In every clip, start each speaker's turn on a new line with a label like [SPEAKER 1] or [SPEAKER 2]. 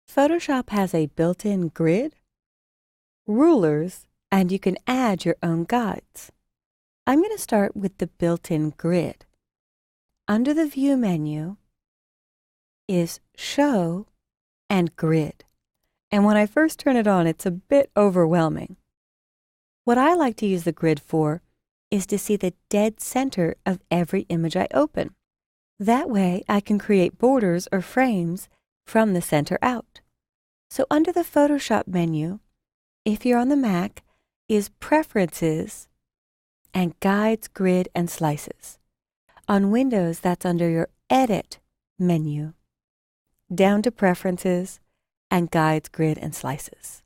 [SPEAKER 1] Photoshop has a built-in grid, rulers, and you can add your own guides. I'm going to start with the built-in grid. Under the View menu is Show and Grid. And when I first turn it on, it's a bit overwhelming. What I like to use the grid for is to see the dead center of every image I open. That way, I can create borders or frames from the center out. So under the Photoshop menu, if you're on the Mac, is Preferences and Guides, Grid, and Slices. On Windows, that's under your Edit menu, down to Preferences and Guides, Grid, and Slices.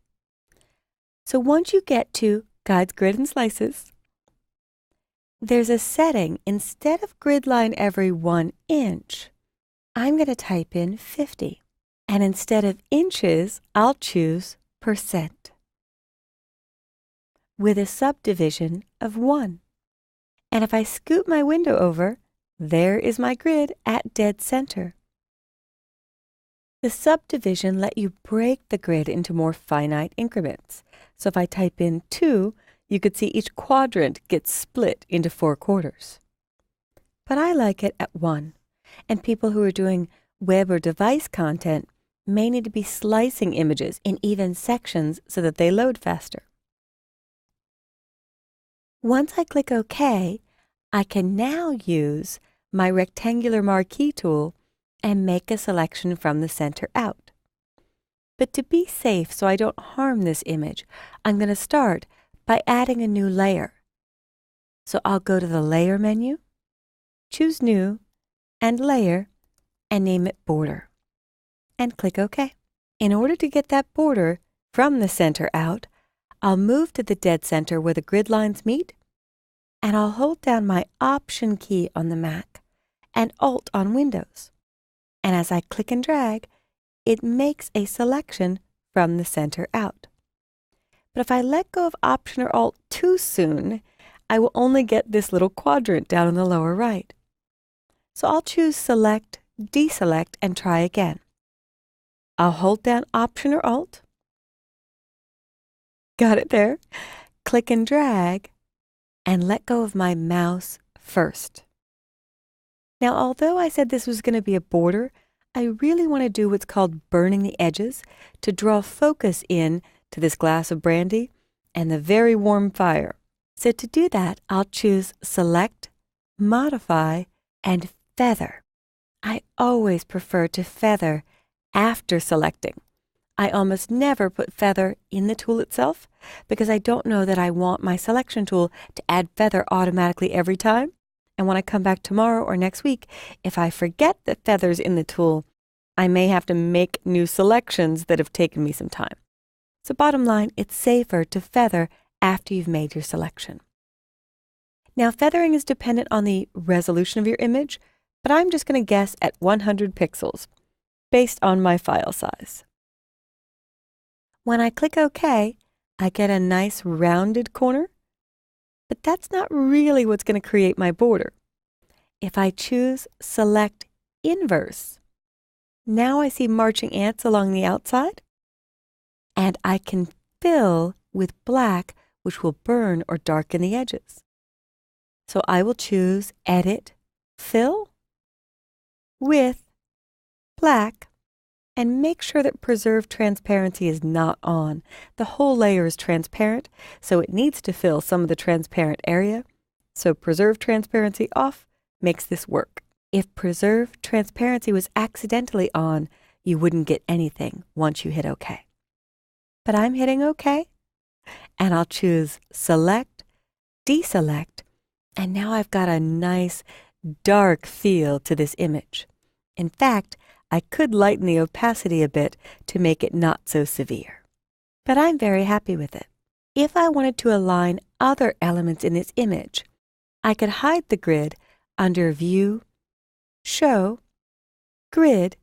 [SPEAKER 1] So once you get to Guides, Grid, and Slices, there's a setting. Instead of grid line every 1 inch, I'm going to type in 50. And instead of inches, I'll choose percent with a subdivision of 1. And if I scoot my window over, there is my grid at dead center. The subdivision let you break the grid into more finite increments. So if I type in 2, you could see each quadrant gets split into 4 quarters. But I like it at 1, and people who are doing web or device content may need to be slicing images in even sections so that they load faster. Once I click OK, I can now use my rectangular marquee tool and make a selection from the center out. But to be safe so I don't harm this image, I'm going to start by adding a new layer. So I'll go to the Layer menu, choose New, and Layer, and name it Border, and click OK. In order to get that border from the center out, I'll move to the dead center where the grid lines meet, and I'll hold down my Option key on the Mac and Alt on Windows. And as I click and drag, it makes a selection from the center out. But if I let go of Option or Alt too soon, I will only get this little quadrant down in the lower right. So I'll choose Select, Deselect, and try again. I'll hold down Option or Alt. Got it there. Click and drag, and let go of my mouse first. Now, although I said this was going to be a border, I really want to do what's called burning the edges to draw focus in to this glass of brandy and the very warm fire. So to do that, I'll choose Select, Modify, and Feather. I always prefer to feather after selecting. I almost never put feather in the tool itself because I don't know that I want my selection tool to add feather automatically every time. And when I come back tomorrow or next week, if I forget that feather's in the tool, I may have to make new selections that have taken me some time. So bottom line, it's safer to feather after you've made your selection. Now, feathering is dependent on the resolution of your image, but I'm just going to guess at 100 pixels based on my file size. When I click OK, I get a nice rounded corner, but that's not really what's going to create my border. If I choose Select Inverse, now I see marching ants along the outside, and I can fill with black, which will burn or darken the edges. So I will choose Edit, Fill, with black, and make sure that Preserve Transparency is not on. The whole layer is transparent, so it needs to fill some of the transparent area. So Preserve Transparency off makes this work. If Preserve Transparency was accidentally on, you wouldn't get anything once you hit OK. But I'm hitting OK, and I'll choose Select, Deselect, and now I've got a nice dark feel to this image. In fact, I could lighten the opacity a bit to make it not so severe. But I'm very happy with it. If I wanted to align other elements in this image, I could hide the grid under View, Show, Grid,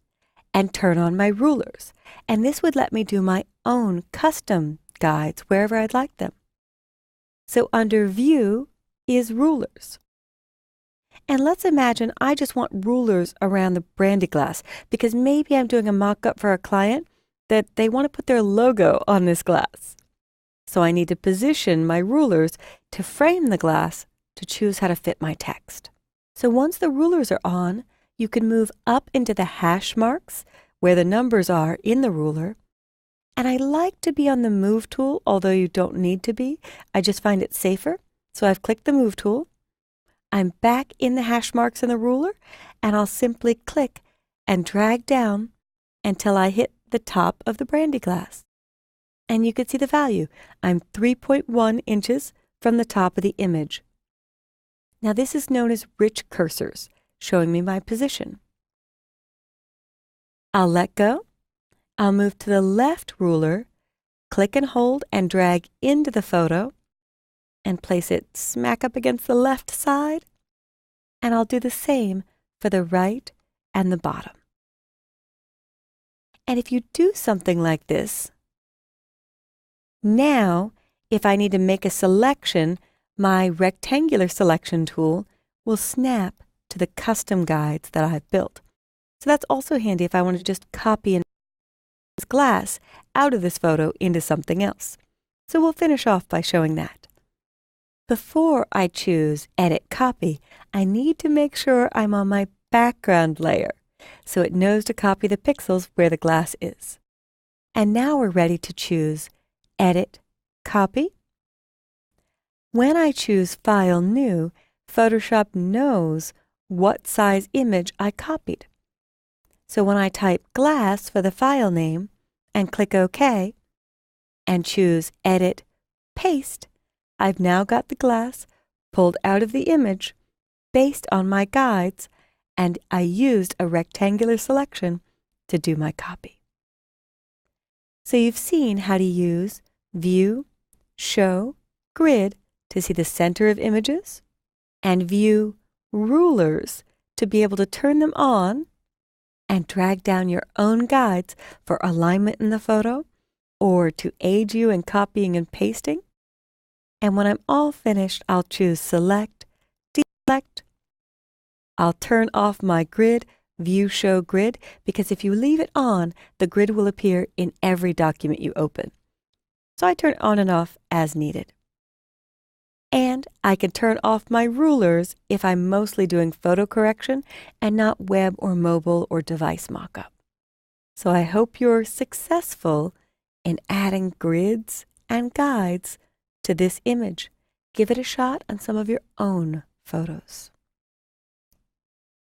[SPEAKER 1] and turn on my rulers. And this would let me do my own custom guides wherever I'd like them. So under View is Rulers. And let's imagine I just want rulers around the brandy glass because maybe I'm doing a mock-up for a client that they want to put their logo on this glass. So I need to position my rulers to frame the glass to choose how to fit my text. So once the rulers are on, you can move up into the hash marks where the numbers are in the ruler. And I like to be on the Move tool, although you don't need to be. I just find it safer. So I've clicked the Move tool. I'm back in the hash marks in the ruler, and I'll simply click and drag down until I hit the top of the brandy glass. And you can see the value. I'm 3.1 inches from the top of the image. Now this is known as rich cursors, showing me my position. I'll let go. I'll move to the left ruler, click and hold and drag into the photo, and place it smack up against the left side. And I'll do the same for the right and the bottom. And if you do something like this, now if I need to make a selection, my rectangular selection tool will snap to the custom guides that I've built. So that's also handy if I want to just copy and this glass out of this photo into something else. So we'll finish off by showing that. Before I choose Edit Copy, I need to make sure I'm on my background layer so it knows to copy the pixels where the glass is. And now we're ready to choose Edit Copy. When I choose File New, Photoshop knows what size image I copied. So when I type glass for the file name and click OK and choose Edit Paste, I've now got the glass pulled out of the image based on my guides, and I used a rectangular selection to do my copy. So you've seen how to use View, Show, Grid to see the center of images, and View Rulers to be able to turn them on and drag down your own guides for alignment in the photo or to aid you in copying and pasting. And when I'm all finished, I'll choose Select, Deselect. I'll turn off my grid, View Show Grid, because if you leave it on, the grid will appear in every document you open. So I turn it on and off as needed. And I can turn off my rulers if I'm mostly doing photo correction and not web or mobile or device mockup. So I hope you're successful in adding grids and guides to this image. Give it a shot on some of your own photos.